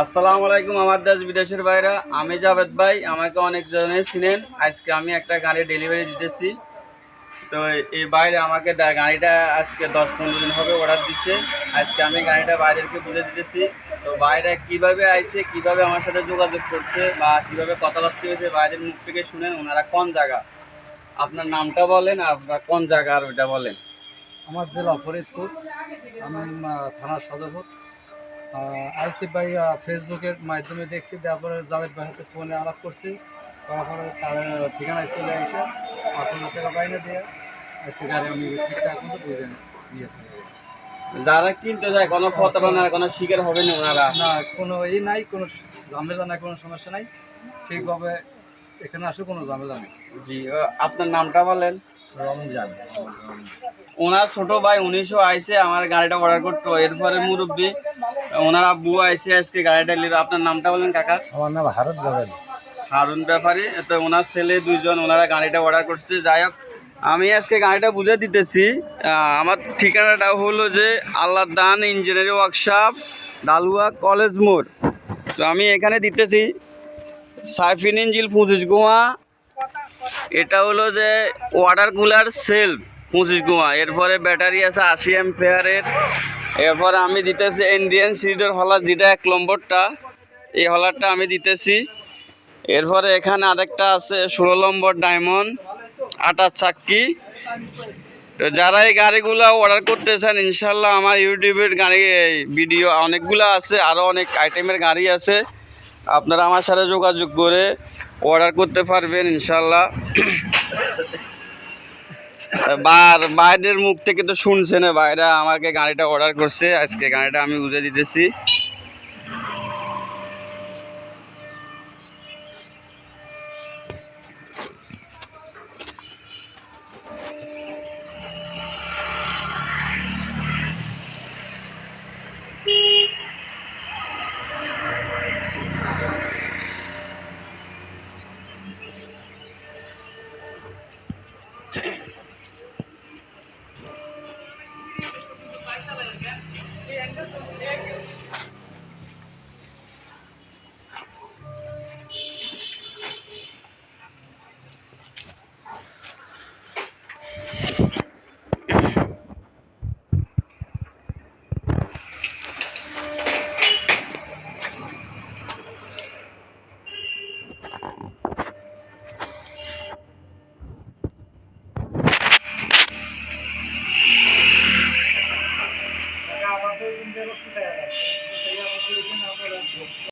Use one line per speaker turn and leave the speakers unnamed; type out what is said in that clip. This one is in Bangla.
আসসালামু আলাইকুম আমার দেশ বিদেশের বাইরে। আমি জাভেদ ভাই, আমাকে অনেক জনে চিনেন। আজকে আমি একটা গাড়ি ডেলিভারি দিতেছি। তো এই বাইরে আমাকে গাড়িটা আজকে 10-15 দিন হবে অর্ডার দিচ্ছে। আজকে আমি গাড়িটা বাইরেকে বুঝে দিতেছি। তো বাইরে কিভাবে আইছে, কিভাবে আমার সাথে যোগাযোগ করছে বা কিভাবে কথাবার্তা হয়েছে বাইরের মুখ থেকে শুনেন। ওনারা কোন জায়গা, আপনার নামটা বলেন আর আপনার কোন জায়গা আর ওইটা বলেন।
আমার জেলা ফরিদপুর। আমি থানার সদরপুর। আসিফ ভাই ফেসবুকের মাধ্যমে দেখছি, তারপরে জাভেদ ভাইয়ের সাথে ফোনে আলাপ করছি। তারপরে তার ঠিকানায় চলে আসে 5,000 টাকা বাইরে দিয়ে সে গাড়ি আমি ঠিকঠাক মতো বুঝে নিয়ে চলে গেছি।
যারা কিনতে যায় কোনো প্রতারণার কোনো শিকার হবে না ওনারা?
না, কোনো নাই, কোনো ঝামেলা নাই, কোনো সমস্যা নাই। ঠিকভাবে এখানে আসে, কোনো ঝামেলা নেই।
জি, আপনার নামটা বলেন।
রমজান।
ওনার ছোট ভাই 1900 আইসে আমার গাড়িটা অর্ডার করতো। এরপরে মুরব্বী ওনার আব্বু আইসে আজকে গাড়িটা নিল। আপনার নামটা বলেন কাকা।
আমার নাম হারুন ব্যাপারী।
হারুন ব্যাপারী। তো ওনার ছেলে দুইজন, ওনারা গাড়িটা অর্ডার করছে। যাই হোক, আমি আজকে গাড়িটা বুঝে দিতেছি। আমার ঠিকানাটা হলো যে আল্লাহ দান ইঞ্জিনিয়ারিং ওয়ার্কশপ, ডালুয়া কলেজ মোড়। তো আমি এখানে দিতেছি সাইফিন ইঞ্জিল 25 গোয়া। এটা হলো যে ওয়াটার কুলার সেলফ 25 গোয়া। এরপরে ব্যাটারি আছে 80 অ্যাম্পিয়ারের। এরপরে আমি দিতেছি ইন্ডিয়ান সিরিজের হলার, যেটা 1 নম্বরটা, এই হলারটা আমি দিতেছি। এরপরে এখানে আরেকটা আছে 16 নম্বর ডায়মন্ড 28 চাক্কি। তো যারা এই গাড়িগুলো অর্ডার করতে চান, ইনশাল্লাহ আমার ইউটিউবের গাড়ি ভিডিও অনেকগুলো আছে, আরও অনেক আইটেমের গাড়ি আছে। আপনারা আমার সাথে যোগাযোগ করে অর্ডার করতে পারবেন ইনশাল্লাহ। বাইরের মুখ থেকে তো শুনছেন, বাইরে আমাকে গাড়িটা অর্ডার করছে। আজকে গাড়িটা আমি বুঝে দিতেছি।